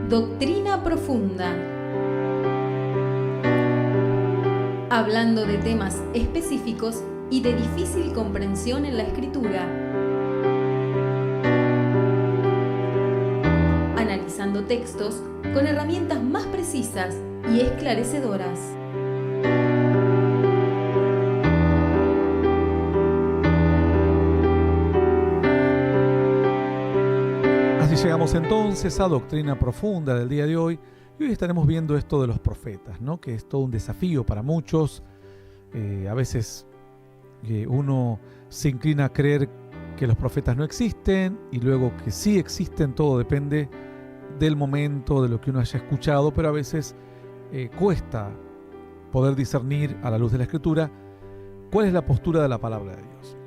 Doctrina profunda. Hablando de temas específicos y de difícil comprensión en la Escritura. Analizando textos con herramientas más precisas y esclarecedoras. Así llegamos entonces a Doctrina Profunda del día de hoy. Y hoy estaremos viendo esto de los profetas, ¿no? Que es todo un desafío para muchos. A veces uno se inclina a creer que los profetas no existen y luego que sí existen. Todo depende del momento, de lo que uno haya escuchado, pero a veces cuesta poder discernir a la luz de la Escritura cuál es la postura de la palabra de Dios.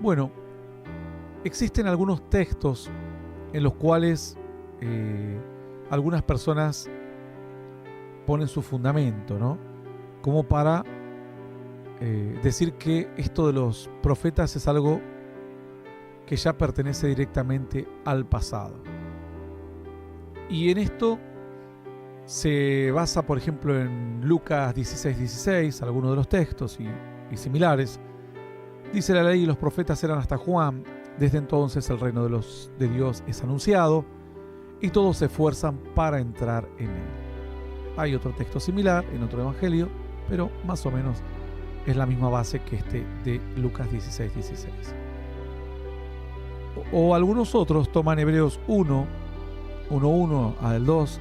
Bueno, existen algunos textos en los cuales algunas personas ponen su fundamento, ¿no? Como para decir que esto de los profetas es algo que ya pertenece directamente al pasado. Y en esto se basa, por ejemplo, en Lucas 16:16, algunos de los textos y similares. Dice la ley y los profetas eran hasta Juan. Desde entonces el reino de Dios es anunciado y todos se esfuerzan para entrar en él. Hay otro texto similar en otro evangelio, pero más o menos es la misma base que este de Lucas 16:16. O algunos otros toman Hebreos 1:1 al 2.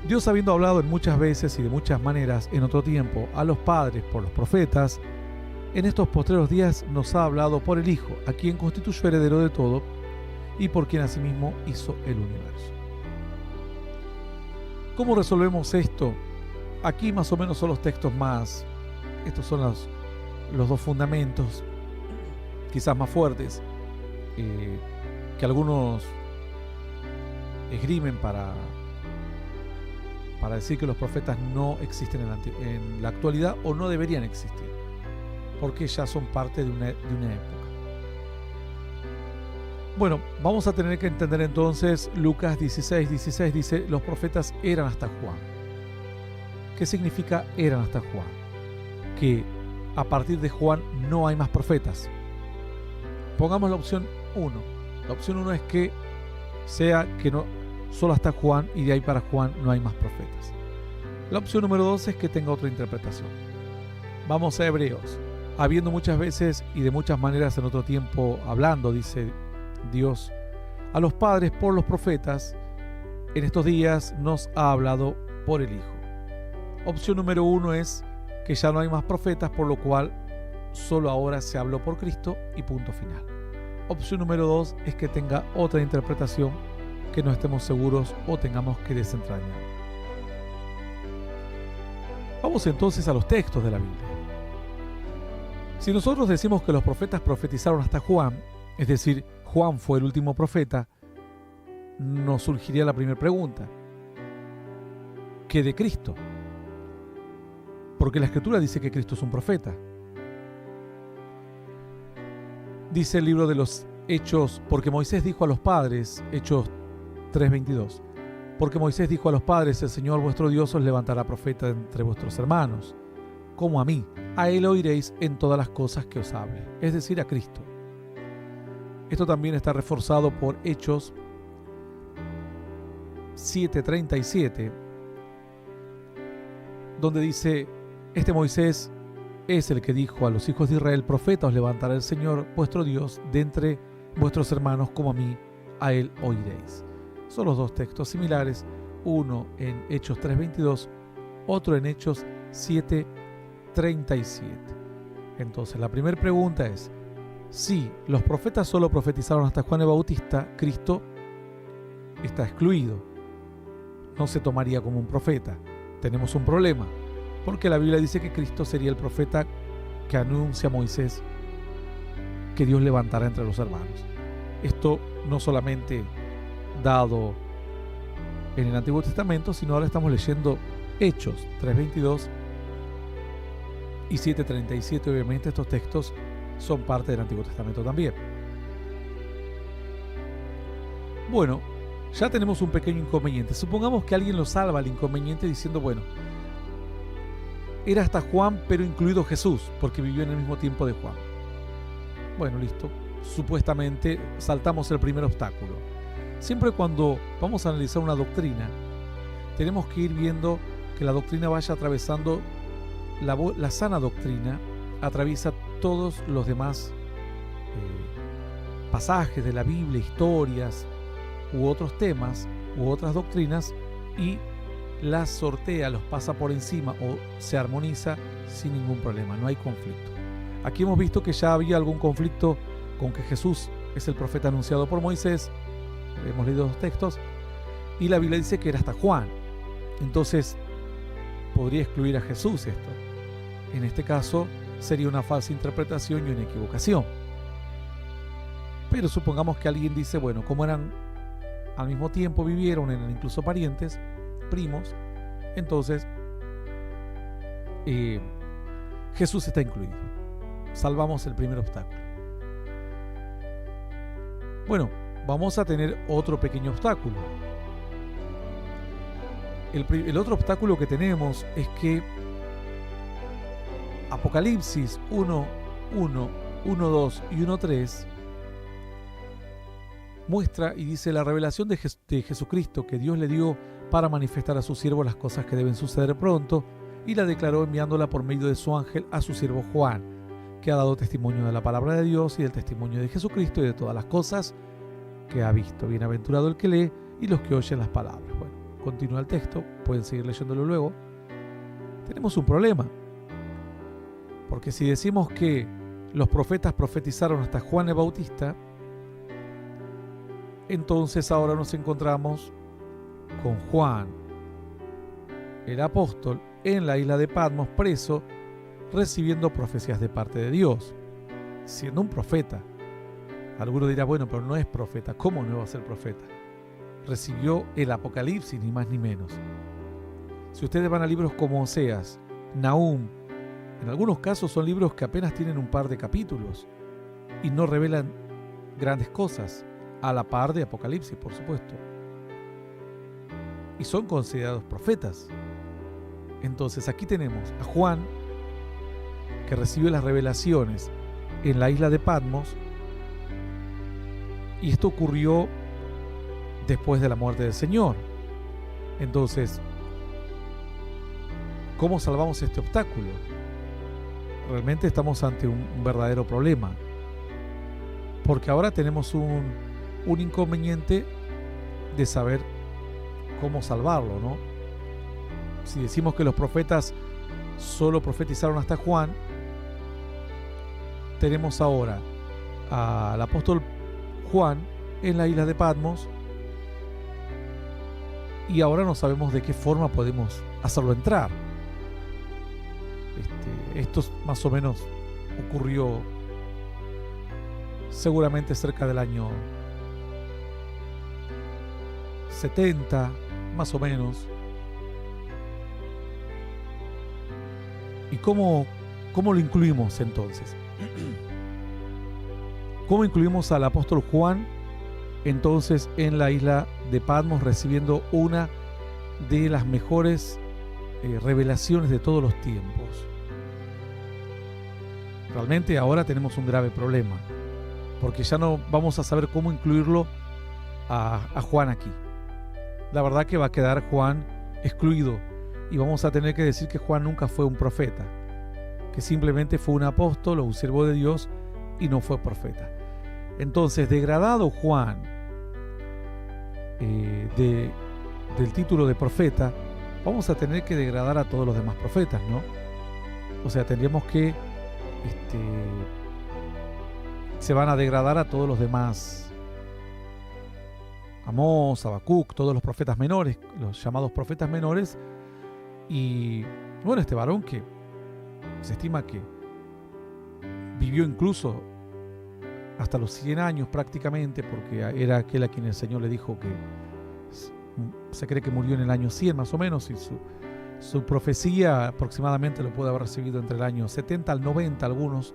Dios, habiendo hablado en muchas veces y de muchas maneras en otro tiempo a los padres por los profetas, en estos postreros días nos ha hablado por el Hijo, a quien constituyó heredero de todo y por quien asimismo hizo el universo. ¿Cómo resolvemos esto? Aquí más o menos son los textos más, estos son los dos fundamentos quizás más fuertes que algunos esgrimen para decir que los profetas no existen en la actualidad o no deberían existir, porque ya son parte de una época. Bueno, vamos a tener que entender entonces Lucas 16:16 dice, los profetas eran hasta Juan. ¿Qué significa eran hasta Juan? Que a partir de Juan no hay más profetas. Pongamos la opción 1. La opción 1 es que sea que no, solo hasta Juan y de ahí para Juan no hay más profetas. La opción número 2 es que tenga otra interpretación. Vamos a Hebreos. Habiendo muchas veces y de muchas maneras en otro tiempo hablando, dice Dios, a los padres por los profetas, en estos días nos ha hablado por el Hijo. Opción número 1 es que ya no hay más profetas, por lo cual solo ahora se habló por Cristo y punto final. Opción número 2 es que tenga otra interpretación que no estemos seguros o tengamos que desentrañar. Vamos entonces a los textos de la Biblia. Si nosotros decimos que los profetas profetizaron hasta Juan, es decir, Juan fue el último profeta, nos surgiría la primera pregunta. ¿Qué de Cristo? Porque la Escritura dice que Cristo es un profeta. Dice el libro de los Hechos, porque Moisés dijo a los padres, Hechos 3:22, porque Moisés dijo a los padres, el Señor vuestro Dios os levantará profeta entre vuestros hermanos, como a mí. A él oiréis en todas las cosas que os hable, es decir, a Cristo. Esto también está reforzado por Hechos 7:37, donde dice, este Moisés es el que dijo a los hijos de Israel, profeta os levantará el Señor vuestro Dios de entre vuestros hermanos, como a mí, a él oiréis. Son los dos textos similares, uno en Hechos 3:22, otro en Hechos 7:37. Entonces la primera pregunta es, si los profetas solo profetizaron hasta Juan el Bautista, Cristo está excluido, no se tomaría como un profeta. Tenemos un problema, porque la Biblia dice que Cristo sería el profeta que anuncia a Moisés que Dios levantará entre los hermanos. Esto no solamente dado en el Antiguo Testamento, sino ahora estamos leyendo Hechos 3:22 y 7:37. Obviamente estos textos son parte del Antiguo Testamento también. Bueno, ya tenemos un pequeño inconveniente. Supongamos que alguien lo salva el inconveniente diciendo, bueno, era hasta Juan, pero incluido Jesús, porque vivió en el mismo tiempo de Juan. Bueno, listo. Supuestamente saltamos el primer obstáculo. Siempre cuando vamos a analizar una doctrina, tenemos que ir viendo que la doctrina vaya atravesando, la sana doctrina atraviesa todos los demás pasajes de la Biblia, historias u otros temas u otras doctrinas, y las sortea, los pasa por encima o se armoniza sin ningún problema, no hay conflicto. Aquí hemos visto que ya había algún conflicto con que Jesús es el profeta anunciado por Moisés, hemos leído los textos, y la Biblia dice que era hasta Juan. Entonces, podría excluir a Jesús esto. En este caso, sería una falsa interpretación y una equivocación. Pero supongamos que alguien dice, bueno, como eran al mismo tiempo, vivieron, eran incluso parientes, primos, entonces Jesús está incluido. Salvamos el primer obstáculo. Bueno, vamos a tener otro pequeño obstáculo. El otro obstáculo que tenemos es que Apocalipsis 1:1, 1:2 y 1:3 muestra y dice la revelación de Jesucristo que Dios le dio para manifestar a su siervo las cosas que deben suceder pronto, y la declaró enviándola por medio de su ángel a su siervo Juan, que ha dado testimonio de la palabra de Dios y del testimonio de Jesucristo y de todas las cosas que ha visto. Bienaventurado el que lee y los que oyen las palabras. Bueno, continúa el texto, pueden seguir leyéndolo luego. Tenemos un problema, porque si decimos que los profetas profetizaron hasta Juan el Bautista, entonces ahora nos encontramos con Juan, el apóstol, en la isla de Patmos, preso, recibiendo profecías de parte de Dios, siendo un profeta. Alguno dirá, bueno, pero no es profeta. ¿Cómo no va a ser profeta? Recibió el Apocalipsis, ni más ni menos. Si ustedes van a libros como Oseas, Nahum, en algunos casos son libros que apenas tienen un par de capítulos y no revelan grandes cosas, a la par de Apocalipsis, por supuesto. Y son considerados profetas. Entonces aquí tenemos a Juan, que recibió las revelaciones en la isla de Patmos, y esto ocurrió después de la muerte del Señor. Entonces, ¿cómo salvamos este obstáculo? Realmente estamos ante un verdadero problema, porque ahora tenemos un inconveniente de saber cómo salvarlo, ¿no? Si decimos que los profetas solo profetizaron hasta Juan, tenemos ahora al apóstol Juan en la isla de Patmos, y ahora no sabemos de qué forma podemos hacerlo entrar. Esto más o menos ocurrió seguramente cerca del año 70, más o menos. ¿Y cómo lo incluimos entonces? ¿Cómo incluimos al apóstol Juan entonces en la isla de Patmos, recibiendo una de las mejores revelaciones de todos los tiempos? Realmente ahora tenemos un grave problema, porque ya no vamos a saber cómo incluirlo a Juan aquí. La verdad que va a quedar Juan excluido, y vamos a tener que decir que Juan nunca fue un profeta, que simplemente fue un apóstol o un siervo de Dios y no fue profeta. Entonces, degradado Juan del título de profeta, vamos a tener que degradar a todos los demás profetas, ¿no? O sea, tendríamos que se van a degradar a todos los demás, Amós, Habacuc, todos los profetas menores, los llamados profetas menores. Y bueno, este varón que se estima que vivió incluso hasta los 100 años prácticamente, porque era aquel a quien el Señor le dijo que se cree que murió en el año 100 más o menos, y su profecía aproximadamente lo puede haber recibido entre el año 70 al 90, algunos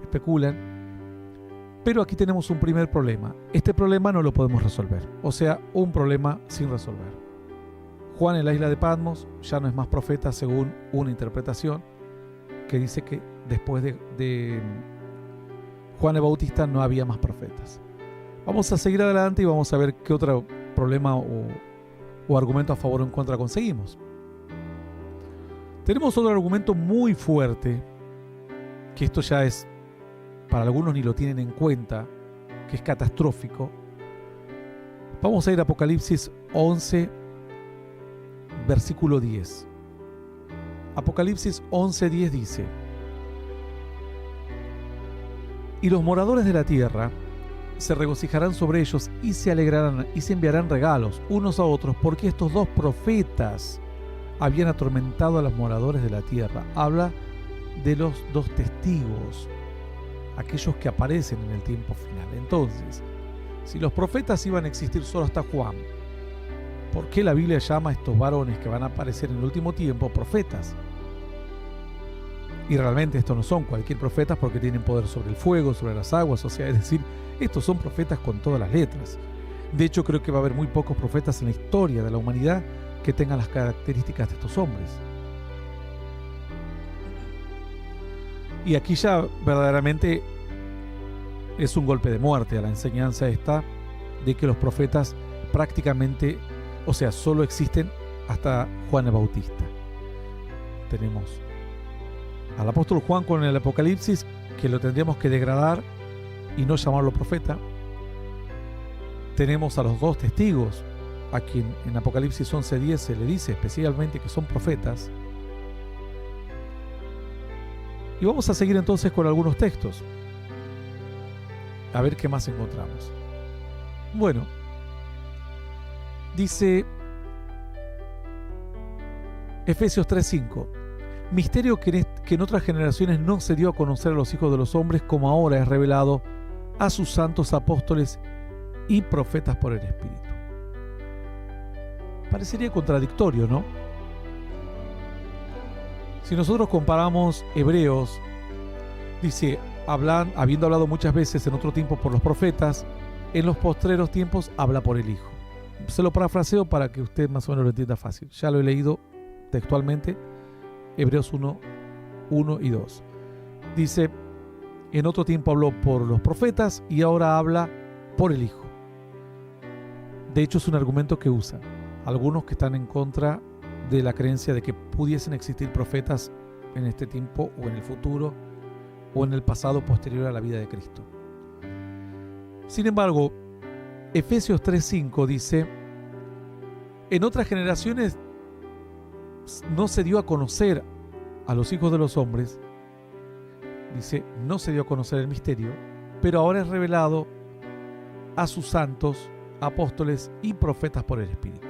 especulan. Pero aquí tenemos un primer problema. Este problema no lo podemos resolver. O sea, un problema sin resolver. Juan en la isla de Patmos ya no es más profeta según una interpretación que dice que después de Juan el Bautista no había más profetas. Vamos a seguir adelante y vamos a ver qué otro problema o argumento a favor o en contra conseguimos. Tenemos otro argumento muy fuerte, que esto ya es, para algunos ni lo tienen en cuenta, que es catastrófico. Vamos a ir a Apocalipsis 11, versículo 10. Apocalipsis 11:10 dice: y los moradores de la tierra se regocijarán sobre ellos y se alegrarán y se enviarán regalos unos a otros, porque estos dos profetas habían atormentado a los moradores de la tierra. Habla de los dos testigos, aquellos que aparecen en el tiempo final. Entonces, si los profetas iban a existir solo hasta Juan, ¿por qué la Biblia llama a estos varones que van a aparecer en el último tiempo profetas? Y realmente estos no son cualquier profetas, porque tienen poder sobre el fuego, sobre las aguas, o sea, es decir, estos son profetas con todas las letras. De hecho, creo que va a haber muy pocos profetas en la historia de la humanidad que tengan las características de estos hombres. Y aquí ya verdaderamente es un golpe de muerte a la enseñanza esta de que los profetas prácticamente, o sea, solo existen hasta Juan el Bautista. Tenemos al apóstol Juan con el Apocalipsis, que lo tendríamos que degradar y no llamarlo profeta. Tenemos a los dos testigos, a quien en Apocalipsis 11:10 se le dice especialmente que son profetas. Y vamos a seguir entonces con algunos textos, a ver qué más encontramos. Bueno, dice Efesios 3:5: misterio que en otras generaciones no se dio a conocer a los hijos de los hombres, como ahora es revelado a sus santos apóstoles y profetas por el Espíritu. Parecería contradictorio, ¿no? Si nosotros comparamos Hebreos, dice, habiendo hablado muchas veces en otro tiempo por los profetas, en los postreros tiempos habla por el Hijo. Se lo parafraseo para que usted más o menos lo entienda fácil. Ya lo he leído textualmente, Hebreos 1 y 2. Dice, en otro tiempo habló por los profetas y ahora habla por el Hijo. De hecho, es un argumento que usan algunos que están en contra de la creencia de que pudiesen existir profetas en este tiempo o en el futuro o en el pasado posterior a la vida de Cristo. Sin embargo, Efesios 3:5 dice, en otras generaciones no se dio a conocer a los hijos de los hombres, dice, no se dio a conocer el misterio, pero ahora es revelado a sus santos, apóstoles y profetas por el Espíritu.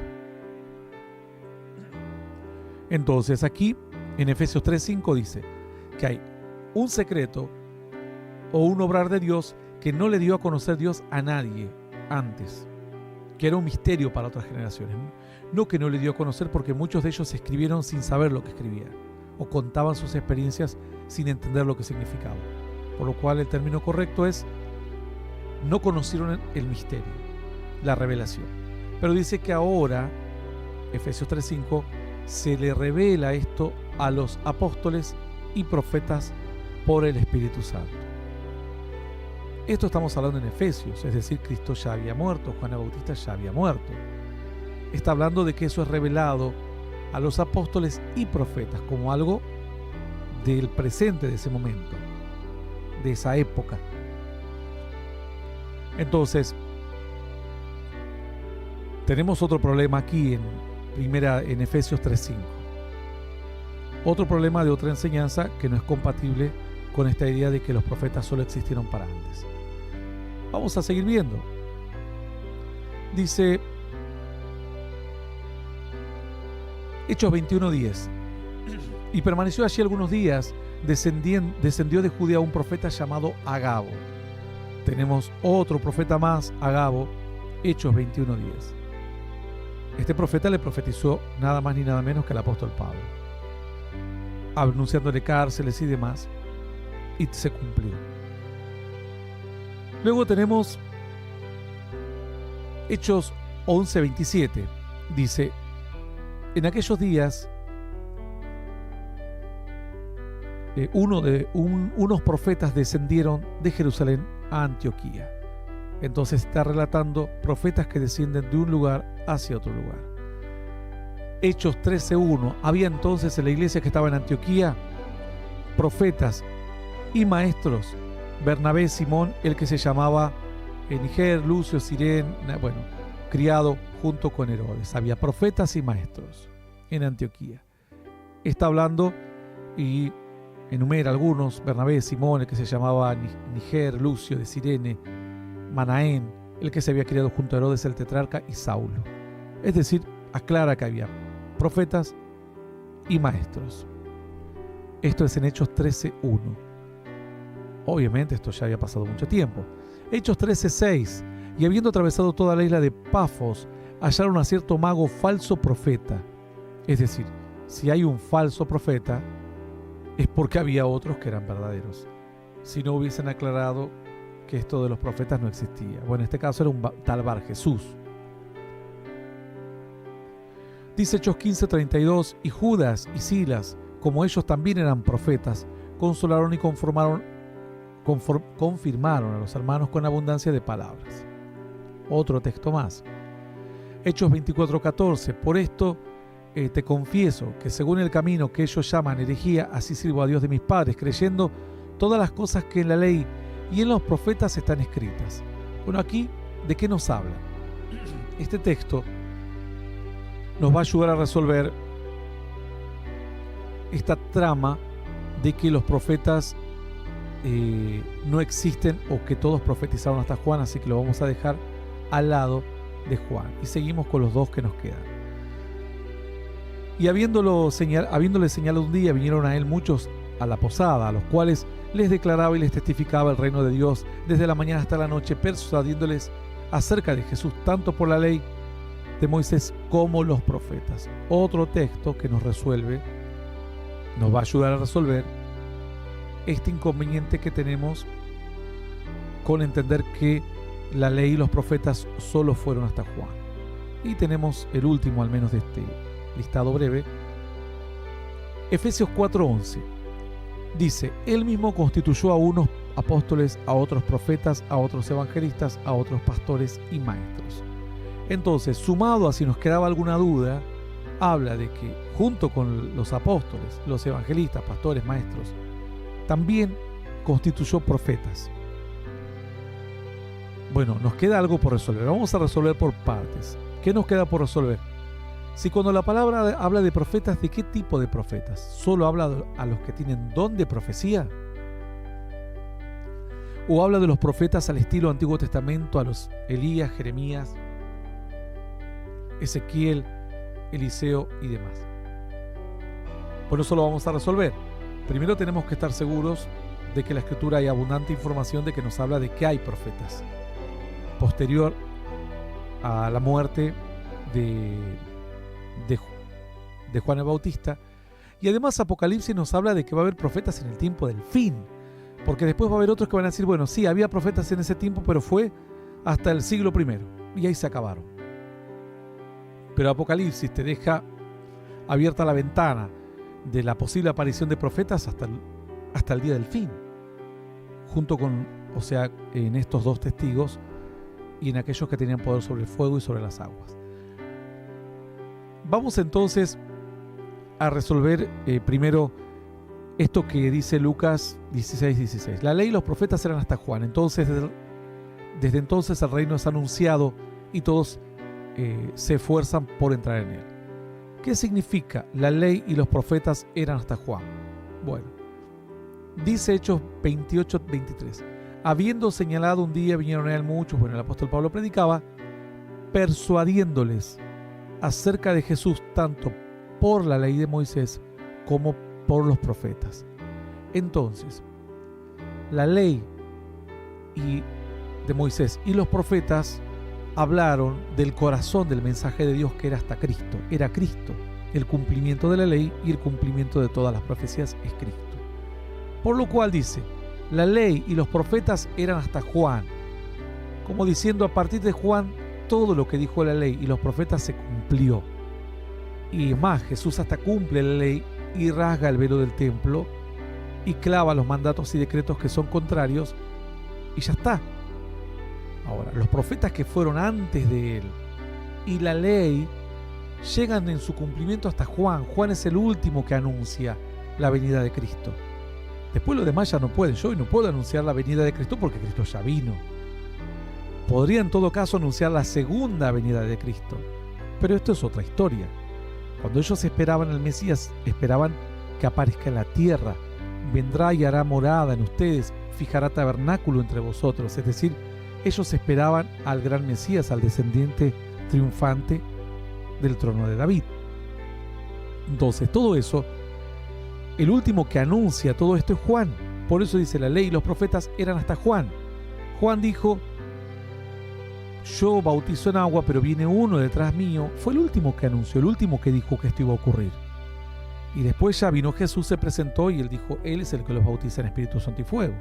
Entonces aquí en Efesios 3:5 dice que hay un secreto o un obrar de Dios que no le dio a conocer Dios a nadie antes, que era un misterio para otras generaciones. No que no le dio a conocer, porque muchos de ellos escribieron sin saber lo que escribían o contaban sus experiencias sin entender lo que significaba. Por lo cual el término correcto es no conocieron el misterio, la revelación. Pero dice que ahora, Efesios 3:5, se le revela esto a los apóstoles y profetas por el Espíritu Santo. Esto estamos hablando en Efesios, es decir, Cristo ya había muerto, Juan el Bautista ya había muerto. Está hablando de que eso es revelado a los apóstoles y profetas como algo del presente de ese momento, de esa época. Entonces, tenemos otro problema aquí en Efesios 3:5. Otro problema de otra enseñanza que no es compatible con esta idea de que los profetas solo existieron para antes. Vamos a seguir viendo. Dice Hechos 21:10: y permaneció allí algunos días, descendió de Judea un profeta llamado Agabo. Tenemos otro profeta más, Agabo, Hechos 21:10. Este profeta le profetizó nada más ni nada menos que al apóstol Pablo, anunciándole cárceles y demás, y se cumplió. Luego tenemos Hechos 11:27. Dice: en aquellos días unos profetas descendieron de Jerusalén a Antioquía. Entonces está relatando profetas que descienden de un lugar hacia otro lugar. Hechos 13:1. Había entonces en la iglesia que estaba en Antioquía profetas y maestros: Bernabé, Simón, el que se llamaba Niger, Lucio, Sirén, criado junto con Herodes. Había profetas y maestros en Antioquía. Está hablando y enumera algunos: Bernabé, Simón, el que se llamaba Niger, Lucio de Cirene, Manaén, el que se había criado junto a Herodes el tetrarca, y Saulo. Es decir, aclara que había profetas y maestros. Esto es en Hechos 13:1. Obviamente esto ya había pasado mucho tiempo. Hechos 13:6. Y habiendo atravesado toda la isla de Pafos, hallaron a cierto mago falso profeta. Es decir, si hay un falso profeta, es porque había otros que eran verdaderos. Si no hubiesen aclarado que esto de los profetas no existía. Bueno, en este caso era un tal Bar Jesús. Dice Hechos 15:32, y Judas y Silas, como ellos también eran profetas, consolaron y confirmaron a los hermanos con abundancia de palabras. Otro texto más. Hechos 24:14, por esto te confieso que según el camino que ellos llaman herejía, así sirvo a Dios de mis padres, creyendo todas las cosas que en la ley y en los profetas están escritas. Bueno, aquí, ¿de qué nos habla? Este texto nos va a ayudar a resolver esta trama de que los profetas no existen o que todos profetizaron hasta Juan, así que lo vamos a dejar al lado de Juan. Y seguimos con los dos que nos quedan. Y habiéndole señalado un día, vinieron a él muchos a la posada, a los cuales les declaraba y les testificaba el reino de Dios desde la mañana hasta la noche, persuadiéndoles acerca de Jesús, tanto por la ley de Moisés como los profetas. Otro texto que nos va a ayudar a resolver este inconveniente que tenemos con entender que la ley y los profetas solo fueron hasta Juan. Y tenemos el último, al menos de este listado breve, Efesios 4:11. Dice: él mismo constituyó a unos apóstoles, a otros profetas, a otros evangelistas, a otros pastores y maestros. Entonces, sumado a si nos quedaba alguna duda, habla de que junto con los apóstoles, los evangelistas, pastores, maestros, también constituyó profetas. Bueno, nos queda algo por resolver. Vamos a resolver por partes. ¿Qué nos queda por resolver? Si cuando la palabra habla de profetas, ¿de qué tipo de profetas? ¿Solo habla a los que tienen don de profecía? ¿O habla de los profetas al estilo Antiguo Testamento, a los Elías, Jeremías, Ezequiel, Eliseo y demás? Por eso lo vamos a resolver. Primero tenemos que estar seguros de que en la Escritura hay abundante información de que nos habla de que hay profetas. Posterior a la muerte de Juan el Bautista. Y además Apocalipsis nos habla de que va a haber profetas en el tiempo del fin. Porque después va a haber otros que van a decir, bueno, sí, había profetas en ese tiempo, pero fue hasta el siglo I. Y ahí se acabaron. Pero Apocalipsis te deja abierta la ventana de la posible aparición de profetas hasta el día del fin. Junto con, en estos dos testigos y en aquellos que tenían poder sobre el fuego y sobre las aguas. Vamos entonces a resolver primero esto que dice Lucas 16:16. La ley y los profetas eran hasta Juan. Entonces, desde entonces el reino es anunciado y todos se esfuerzan por entrar en él. ¿Qué significa la ley y los profetas eran hasta Juan? Bueno, dice Hechos 28:23. Habiendo señalado un día, vinieron a él muchos, el apóstol Pablo predicaba, persuadiéndoles acerca de Jesús tanto por la ley de Moisés como por los profetas. Entonces, la ley de Moisés y los profetas hablaron del corazón del mensaje de Dios, que era hasta Cristo. Era Cristo. El cumplimiento de la ley y el cumplimiento de todas las profecías es Cristo. Por lo cual dice, la ley y los profetas eran hasta Juan. como diciendo, a partir de Juan, todo lo que dijo la ley y los profetas se cumplió. Y más, Jesús hasta cumple la ley y rasga el velo del templo y clava los mandatos y decretos que son contrarios y ya está. Ahora, los profetas que fueron antes de él y la ley llegan en su cumplimiento hasta Juan. Juan es el último que anuncia la venida de Cristo. Después los demás ya no pueden. Yo hoy no puedo anunciar la venida de Cristo porque Cristo ya vino. Podría en todo caso anunciar la segunda venida de Cristo. Pero esto es otra historia. Cuando ellos esperaban al Mesías, esperaban que aparezca en la tierra. Vendrá y hará morada en ustedes, fijará tabernáculo entre vosotros. Es decir, ellos esperaban al gran Mesías, al descendiente triunfante del trono de David. Entonces, todo eso, el último que anuncia todo esto es Juan. Por eso dice la ley y los profetas eran hasta Juan. Juan dijo: yo bautizo en agua, pero viene uno detrás mío. Fue el último que anunció, el último que dijo que esto iba a ocurrir. Y después ya vino Jesús, se presentó y él dijo: él es el que los bautiza en Espíritu Santo y fuego.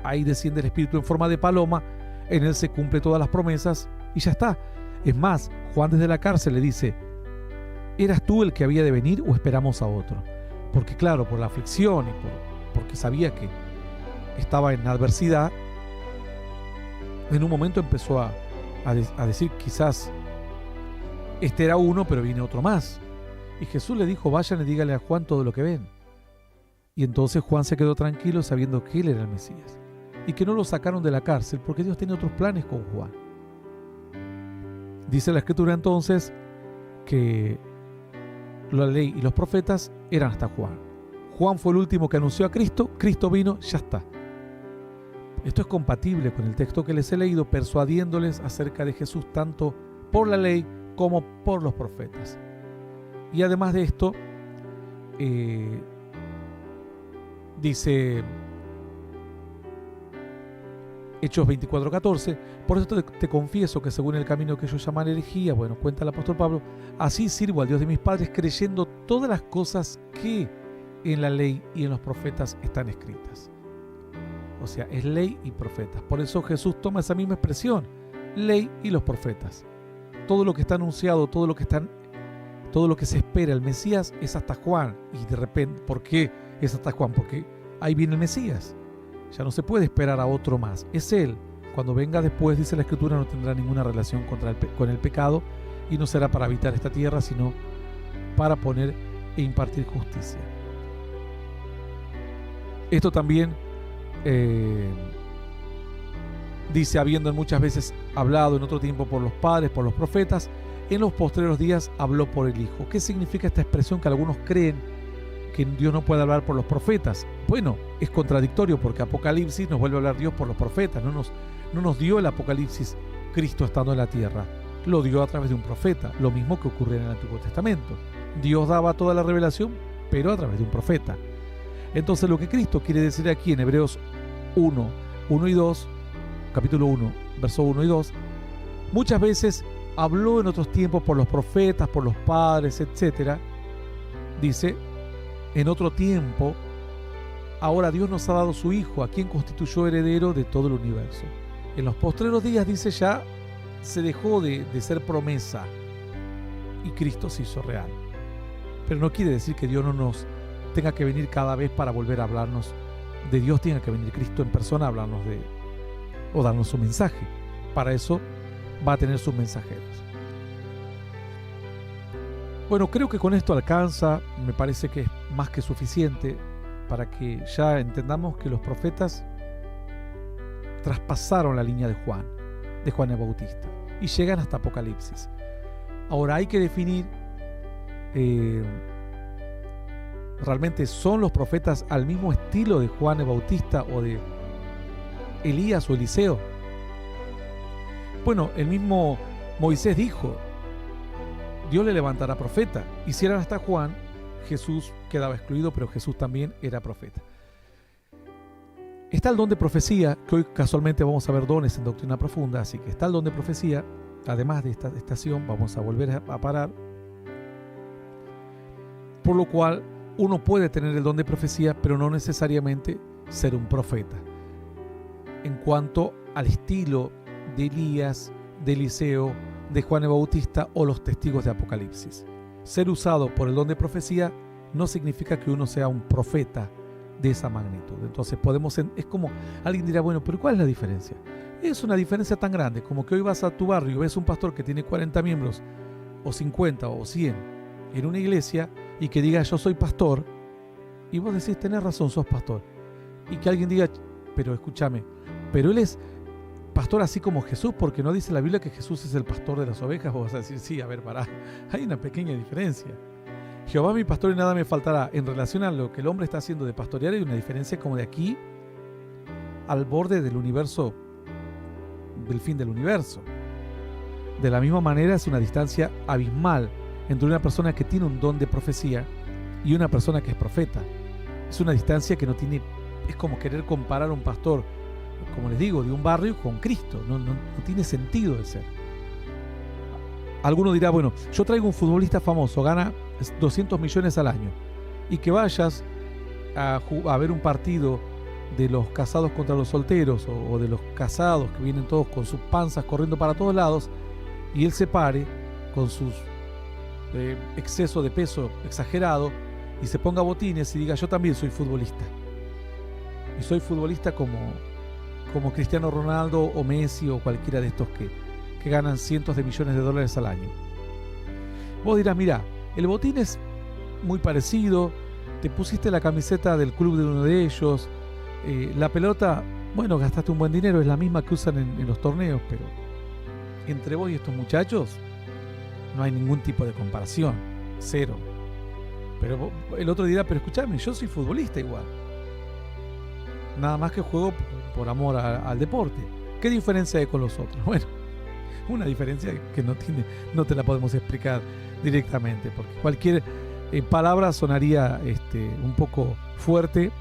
Ahí desciende el Espíritu en forma de paloma, en él se cumple todas las promesas y ya está. Es más, Juan desde la cárcel le dice: ¿eras tú el que había de venir o esperamos a otro? Porque claro, por la aflicción y porque sabía que estaba en adversidad, en un momento empezó a decir: quizás este era uno, pero viene otro más. Y Jesús le dijo: vayan y díganle a Juan todo lo que ven. Y entonces Juan se quedó tranquilo sabiendo que él era el Mesías y que no lo sacaron de la cárcel porque Dios tenía otros planes con Juan. Dice la Escritura entonces que la ley y los profetas eran hasta Juan. Juan fue el último que anunció a Cristo, Cristo vino, ya está. Esto es compatible con el texto que les he leído, persuadiéndoles acerca de Jesús tanto por la ley como por los profetas. Y además de esto, dice Hechos 24:14, por esto te confieso que según el camino que ellos llaman herejía, bueno, cuenta el apóstol Pablo, así sirvo al Dios de mis padres creyendo todas las cosas que en la ley y en los profetas están escritas. O sea, es ley y profetas. Por eso Jesús toma esa misma expresión, ley y los profetas. Todo lo que está anunciado, todo lo que se espera, el Mesías es hasta Juan. Y de repente, ¿por qué es hasta Juan? Porque ahí viene el Mesías. Ya no se puede esperar a otro más. Es Él. Cuando venga después, dice la Escritura, no tendrá ninguna relación con el pecado y no será para habitar esta tierra, sino para poner e impartir justicia. Esto también dice, habiendo muchas veces hablado en otro tiempo por los padres, por los profetas, en los postreros días habló por el Hijo. ¿Qué significa esta expresión que algunos creen que Dios no puede hablar por los profetas? Bueno, es contradictorio porque Apocalipsis nos vuelve a hablar Dios por los profetas. No nos dio el Apocalipsis Cristo estando en la tierra. Lo dio a través de un profeta, lo mismo que ocurrió en el Antiguo Testamento. Dios daba toda la revelación, pero a través de un profeta. Entonces lo que Cristo quiere decir aquí en Hebreos 1 y 2, capítulo 1, verso 1 y 2, muchas veces habló en otros tiempos por los profetas, por los padres, etc. Dice, en otro tiempo, ahora Dios nos ha dado su Hijo, a quien constituyó heredero de todo el universo. En los postreros días, dice, ya se dejó de ser promesa y Cristo se hizo real. Pero no quiere decir que Dios no nos tenga que venir cada vez para volver a hablarnos de Dios, tenga que venir Cristo en persona a hablarnos o darnos su mensaje. Para eso va a tener sus mensajeros. Bueno, creo que con esto alcanza, me parece que es más que suficiente para que ya entendamos que los profetas traspasaron la línea de Juan el Bautista, y llegan hasta Apocalipsis. Ahora hay que definir, ¿realmente son los profetas al mismo estilo de Juan el Bautista o de Elías o Eliseo? Bueno, el mismo Moisés dijo, Dios le levantará profeta. Y si eran hasta Juan, Jesús quedaba excluido, pero Jesús también era profeta. Está el don de profecía, que hoy casualmente vamos a ver dones en Doctrina Profunda, así que está el don de profecía. Además de esta estación, vamos a volver a parar. Por lo cual, uno puede tener el don de profecía, pero no necesariamente ser un profeta. En cuanto al estilo de Elías, de Eliseo, de Juan el Bautista o los testigos de Apocalipsis. Ser usado por el don de profecía no significa que uno sea un profeta de esa magnitud. Entonces es como, alguien dirá, bueno, pero ¿cuál es la diferencia? Es una diferencia tan grande como que hoy vas a tu barrio y ves un pastor que tiene 40 miembros, o 50 o 100 en una iglesia, y que diga yo soy pastor, y vos decís, tenés razón, sos pastor. Y que alguien diga, pero escúchame, pero él es pastor así como Jesús, porque no dice la Biblia que Jesús es el pastor de las ovejas. Vos vas a decir, sí, a ver, pará, hay una pequeña diferencia. Jehová mi pastor y nada me faltará. En relación a lo que el hombre está haciendo de pastorear, hay una diferencia como de aquí al borde del universo, del fin del universo. De la misma manera es una distancia abismal entre una persona que tiene un don de profecía y una persona que es profeta. Es una distancia que no tiene, es como querer comparar a un pastor, como les digo, de un barrio con Cristo. No tiene sentido de ser. Alguno dirá, bueno, yo traigo un futbolista famoso, gana 200 millones al año, y que vayas a ver un partido de los casados contra los solteros, o de los casados que vienen todos con sus panzas corriendo para todos lados, y él se pare con sus exceso de peso exagerado y se ponga botines y diga, yo también soy futbolista, y soy futbolista como Cristiano Ronaldo o Messi o cualquiera de estos que ganan cientos de millones de dólares al año. Vos dirás, mira, el botín es muy parecido, te pusiste la camiseta del club de uno de ellos, la pelota, bueno, gastaste un buen dinero, es la misma que usan en los torneos, pero entre vos y estos muchachos no hay ningún tipo de comparación, cero. Pero el otro dirá, pero escúchame, yo soy futbolista igual, nada más que juego por amor al deporte. ¿Qué diferencia hay con los otros? Bueno, una diferencia que no te la podemos explicar directamente, porque cualquier palabra sonaría un poco fuerte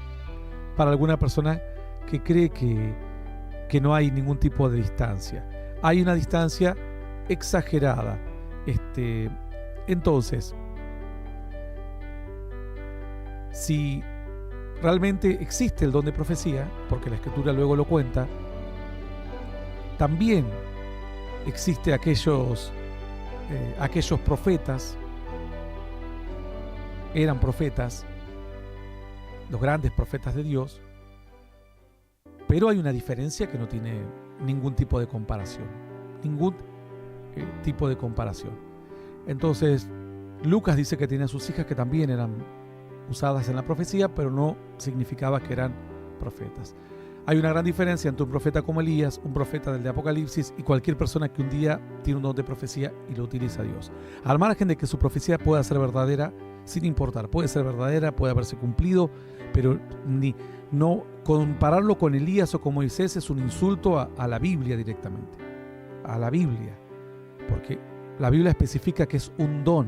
para alguna persona que cree que no hay ningún tipo de distancia. Hay una distancia exagerada. Entonces, si realmente existe el don de profecía, porque la Escritura luego lo cuenta, también existe aquellos profetas, eran profetas, los grandes profetas de Dios, pero hay una diferencia que no tiene ningún tipo de comparación, Entonces, Lucas dice que tenía sus hijas que también eran usadas en la profecía, pero no significaba que eran profetas. Hay una gran diferencia entre un profeta como Elías, un profeta del de Apocalipsis, y cualquier persona que un día tiene un don de profecía y lo utiliza Dios. Al margen de que su profecía pueda ser verdadera, sin importar, puede ser verdadera, puede haberse cumplido, pero no compararlo con Elías o con Moisés es un insulto a la Biblia directamente. A la Biblia. Porque la Biblia especifica que es un don.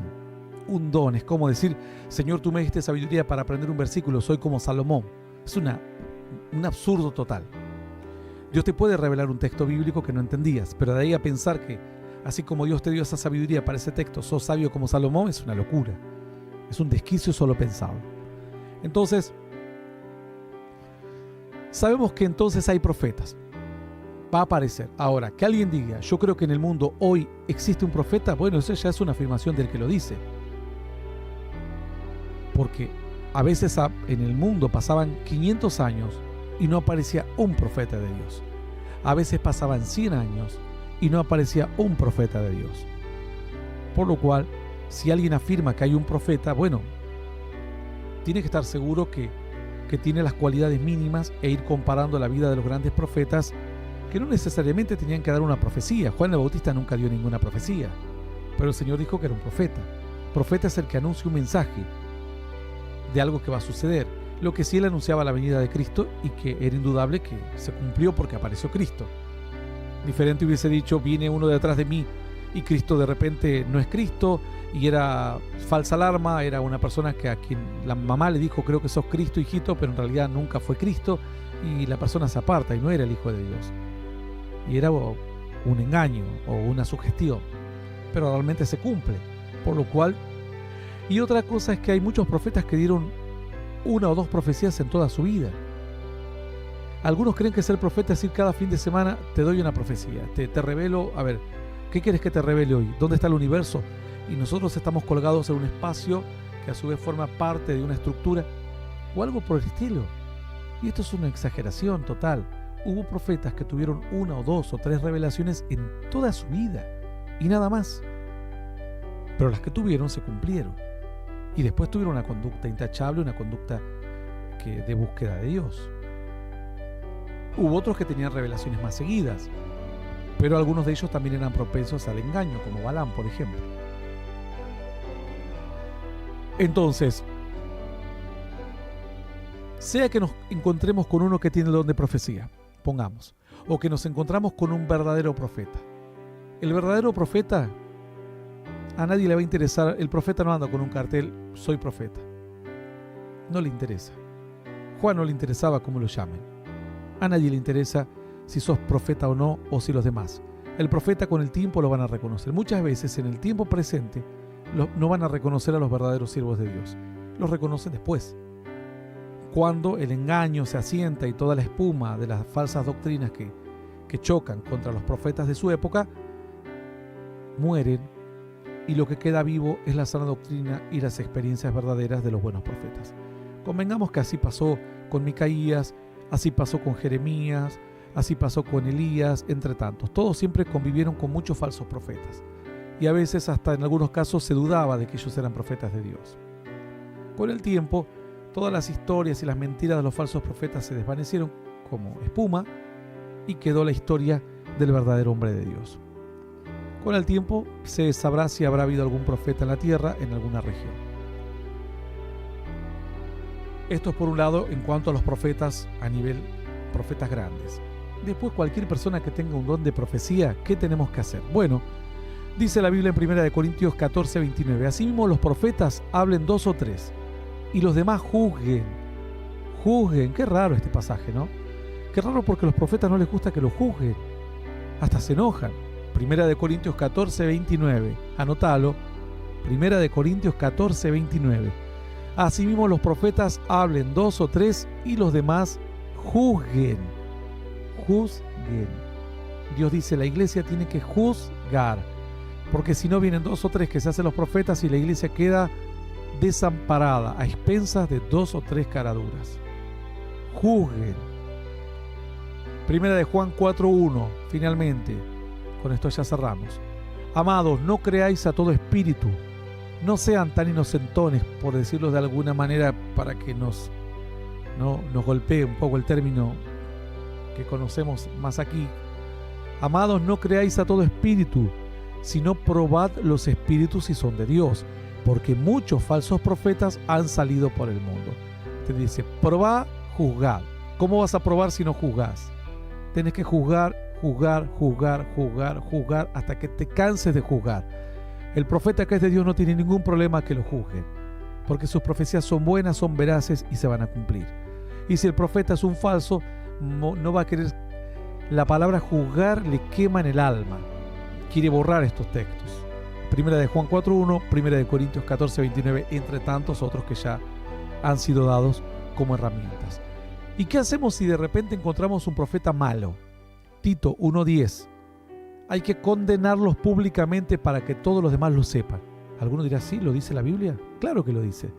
Un don. Es como decir, Señor, tú me diste sabiduría para aprender un versículo, soy como Salomón. Es un absurdo total. Dios te puede revelar un texto bíblico que no entendías, pero de ahí a pensar que así como Dios te dio esa sabiduría para ese texto, sos sabio como Salomón, es una locura. Es un desquicio solo pensado. Entonces, sabemos que entonces hay profetas. Va a aparecer. Ahora, que alguien diga, yo creo que en el mundo hoy existe un profeta, bueno, eso ya es una afirmación del que lo dice. Porque a veces en el mundo pasaban 500 años y no aparecía un profeta de Dios. A veces pasaban 100 años y no aparecía un profeta de Dios. Por lo cual, si alguien afirma que hay un profeta, bueno, tiene que estar seguro que tiene las cualidades mínimas e ir comparando la vida de los grandes profetas que no necesariamente tenían que dar una profecía. Juan el Bautista nunca dio ninguna profecía, pero el Señor dijo que era un profeta. Profeta es el que anuncia un mensaje de algo que va a suceder. Lo que sí, él anunciaba la venida de Cristo y que era indudable que se cumplió porque apareció Cristo. Diferente hubiese dicho, viene uno detrás de mí y Cristo de repente no es Cristo y era falsa alarma, era una persona a quien la mamá le dijo, creo que sos Cristo, hijito, pero en realidad nunca fue Cristo, y la persona se aparta y no era el Hijo de Dios. Y era un engaño o una sugestión, pero realmente se cumple. Por lo cual, y otra cosa es que hay muchos profetas que dieron una o dos profecías en toda su vida. Algunos creen que ser profeta es decir cada fin de semana te doy una profecía, te revelo, a ver, ¿qué quieres que te revele hoy? ¿Dónde está el universo? Y nosotros estamos colgados en un espacio que a su vez forma parte de una estructura o algo por el estilo. Y esto es una exageración total. Hubo profetas que tuvieron 1 o 2 o 3 revelaciones en toda su vida y nada más. Pero las que tuvieron se cumplieron. Y después tuvieron una conducta intachable, una conducta de búsqueda de Dios. Hubo otros que tenían revelaciones más seguidas, pero algunos de ellos también eran propensos al engaño, como Balaam, por ejemplo. Entonces, sea que nos encontremos con uno que tiene el don de profecía, pongamos, o que nos encontramos con un verdadero profeta. El verdadero profeta, a nadie le va a interesar. El profeta no anda con un cartel, soy profeta. No le interesa. Juan no le interesaba cómo lo llamen. A nadie le interesa si sos profeta o no, o si los demás. El profeta con el tiempo lo van a reconocer. Muchas veces en el tiempo presente no van a reconocer a los verdaderos siervos de Dios. Los reconocen después. Cuando el engaño se asienta y toda la espuma de las falsas doctrinas que chocan contra los profetas de su época mueren, y lo que queda vivo es la sana doctrina y las experiencias verdaderas de los buenos profetas. Convengamos que así pasó con Micaías, así pasó con Jeremías, así pasó con Elías, entre tantos. Todos siempre convivieron con muchos falsos profetas, y a veces hasta en algunos casos se dudaba de que ellos eran profetas de Dios. Con el tiempo, todas las historias y las mentiras de los falsos profetas se desvanecieron como espuma y quedó la historia del verdadero hombre de Dios. Con el tiempo se sabrá si habrá habido algún profeta en la tierra en alguna región. Esto es por un lado en cuanto a los profetas a nivel profetas grandes. Después, cualquier persona que tenga un don de profecía, ¿qué tenemos que hacer? Bueno, dice la Biblia en 1 Corintios 14, 29. Asimismo los profetas hablen 2 o 3 y los demás juzguen. Juzguen. Qué raro este pasaje, ¿no? Qué raro, porque a los profetas no les gusta que los juzguen. Hasta se enojan. 1 Corintios 14, 29. Anótalo. 1 Corintios 14, 29. Asimismo los profetas hablen 2 o 3 y los demás juzguen. Juzguen. Dios dice, la iglesia tiene que juzgar, porque si no vienen 2 o 3 que se hacen los profetas y la iglesia queda desamparada, a expensas de 2 o 3 caraduras. Juzguen. 1 Juan 4:1. Finalmente, con esto ya cerramos. Amados, no creáis a todo espíritu. No sean tan inocentones, por decirlo de alguna manera, para que nos golpee un poco el término que conocemos más aquí. Amados, no creáis a todo espíritu, sino probad los espíritus si son de Dios, porque muchos falsos profetas han salido por el mundo. Te dice, probad, juzgad. ¿Cómo vas a probar si no juzgás? Tenés que juzgar hasta que te canses de juzgar. El profeta que es de Dios no tiene ningún problema que lo juzguen, porque sus profecías son buenas, son veraces y se van a cumplir. Y si el profeta es un falso, no va a querer. La palabra juzgar le quema en el alma. Quiere borrar estos textos. 1 Juan 4:1, 1 Corintios 14, 29, entre tantos otros que ya han sido dados como herramientas. ¿Y qué hacemos si de repente encontramos un profeta malo? Tito 1:10. Hay que condenarlos públicamente para que todos los demás lo sepan. Alguno dirá, ¿sí? ¿Lo dice la Biblia? Claro que lo dice.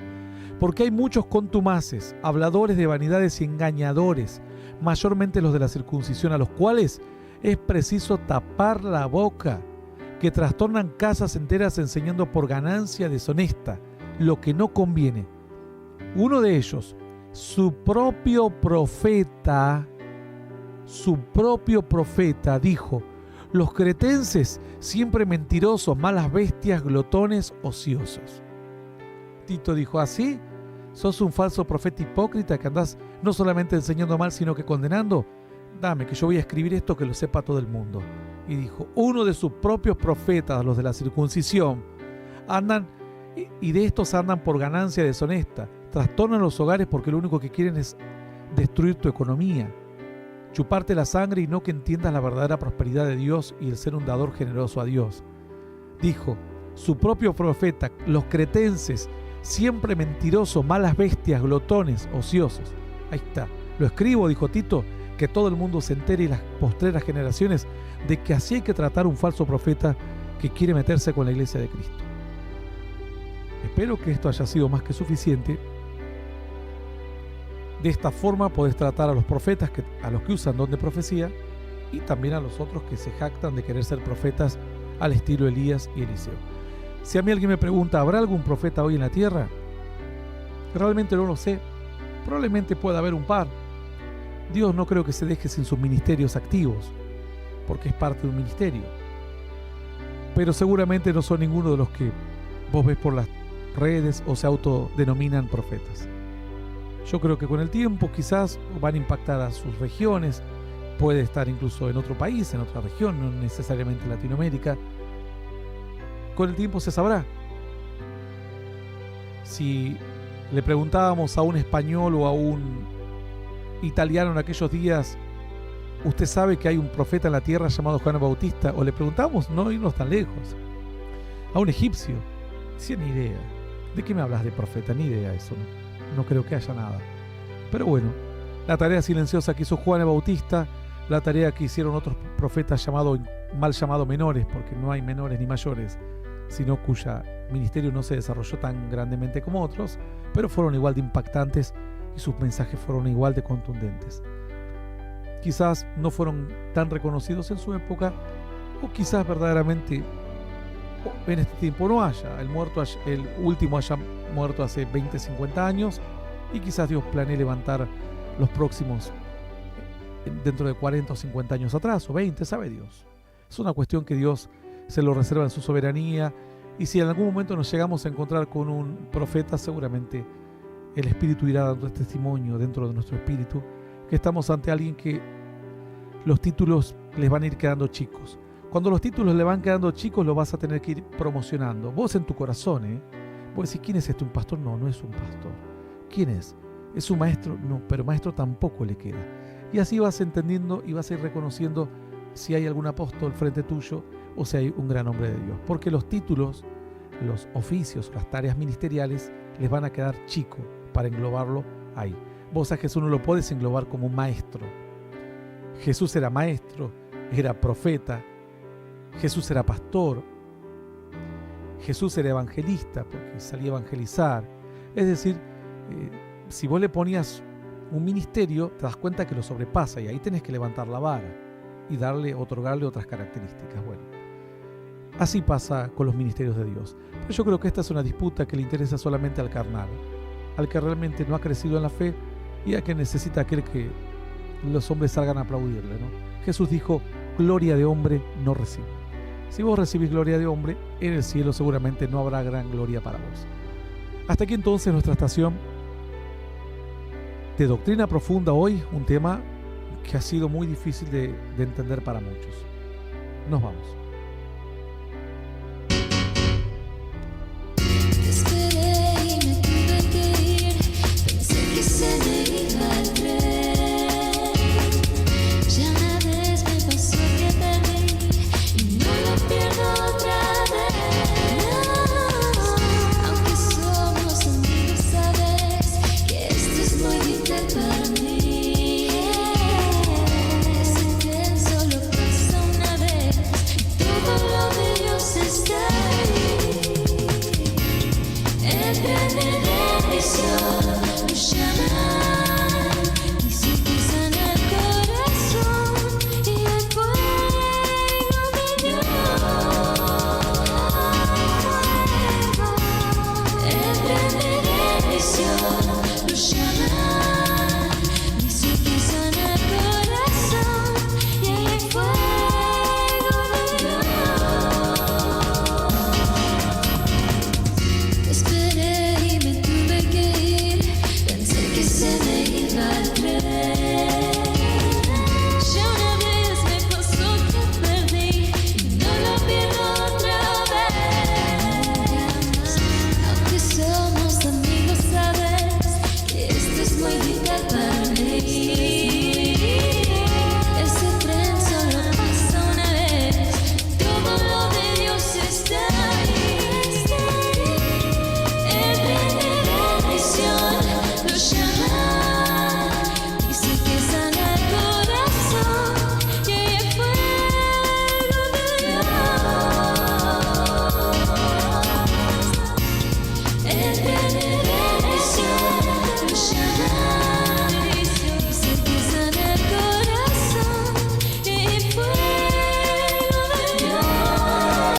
Porque hay muchos contumaces, habladores de vanidades y engañadores, mayormente los de la circuncisión, a los cuales es preciso tapar la boca, que trastornan casas enteras enseñando por ganancia deshonesta lo que no conviene. Uno de ellos, su propio profeta, dijo: los cretenses, siempre mentirosos, malas bestias, glotones, ociosos. Tito dijo, ¿así? ¿Sos un falso profeta hipócrita que andás no solamente enseñando mal, sino que condenando? Dame, que yo voy a escribir esto que lo sepa todo el mundo. Y dijo, uno de sus propios profetas, los de la circuncisión, y de estos andan por ganancia deshonesta, trastornan los hogares porque lo único que quieren es destruir tu economía, chuparte la sangre y no que entiendas la verdadera prosperidad de Dios y el ser un dador generoso a Dios. Dijo, su propio profeta, los cretenses, siempre mentirosos, malas bestias, glotones, ociosos. Ahí está. Lo escribo, dijo Tito, que todo el mundo se entere y las postreras generaciones de que así hay que tratar a un falso profeta que quiere meterse con la iglesia de Cristo. Espero que esto haya sido más que suficiente. De esta forma podés tratar a los profetas, a los que usan don de profecía, y también a los otros que se jactan de querer ser profetas al estilo Elías y Eliseo. Si a mí alguien me pregunta, ¿habrá algún profeta hoy en la tierra? Realmente no lo sé. Probablemente pueda haber un par. Dios no creo que se deje sin sus ministerios activos, porque es parte de un ministerio. Pero seguramente no son ninguno de los que vos ves por las redes o se autodenominan profetas. Yo creo que con el tiempo quizás van a impactar a sus regiones, puede estar incluso en otro país, en otra región, no necesariamente Latinoamérica. Con el tiempo se sabrá. Si le preguntábamos a un español o a un italiano en aquellos días, ¿usted sabe que hay un profeta en la tierra llamado Juan el Bautista? O le preguntamos, no irnos tan lejos, a un egipcio, sí, ni idea. ¿De qué me hablas de profeta? Ni idea eso, no creo que haya nada. Pero bueno, la tarea silenciosa que hizo Juan el Bautista, la tarea que hicieron otros profetas mal llamados menores, porque no hay menores ni mayores, sino cuya ministerio no se desarrolló tan grandemente como otros, pero fueron igual de impactantes y sus mensajes fueron igual de contundentes. Quizás no fueron tan reconocidos en su época, o quizás verdaderamente en este tiempo no haya. El último haya muerto hace 20, 50 años, y quizás Dios planee levantar los próximos dentro de 40 o 50 años atrás, o 20, sabe Dios. Es una cuestión que Dios se lo reserva en su soberanía, y si en algún momento nos llegamos a encontrar con un profeta, seguramente el Espíritu irá dando testimonio dentro de nuestro espíritu que estamos ante alguien que los títulos les van a ir quedando chicos. Cuando los títulos le van quedando chicos, lo vas a tener que ir promocionando. Vos en tu corazón, vos decís, ¿quién es este? ¿Un pastor? No, no es un pastor. ¿Quién es? ¿Es un maestro? No, pero maestro tampoco le queda. Y así vas entendiendo y vas a ir reconociendo si hay algún apóstol frente tuyo o si hay un gran hombre de Dios. Porque los títulos, los oficios, las tareas ministeriales les van a quedar chicos para englobarlo ahí. Vos a Jesús no lo podés englobar como un maestro. Jesús era maestro, era profeta, Jesús era pastor, Jesús era evangelista porque salía a evangelizar. Es decir, si vos le ponías un ministerio, te das cuenta que lo sobrepasa y ahí tenés que levantar la vara y otorgarle otras características. Bueno, así pasa con los ministerios de Dios. Pero yo creo que esta es una disputa que le interesa solamente al carnal, al que realmente no ha crecido en la fe y a que necesita aquel que los hombres salgan a aplaudirle, ¿no? Jesús dijo, gloria de hombre no recibo. Si vos recibís gloria de hombre, en el cielo seguramente no habrá gran gloria para vos. Hasta aquí entonces nuestra estación de doctrina profunda hoy, un tema que ha sido muy difícil de entender para muchos. Nos vamos.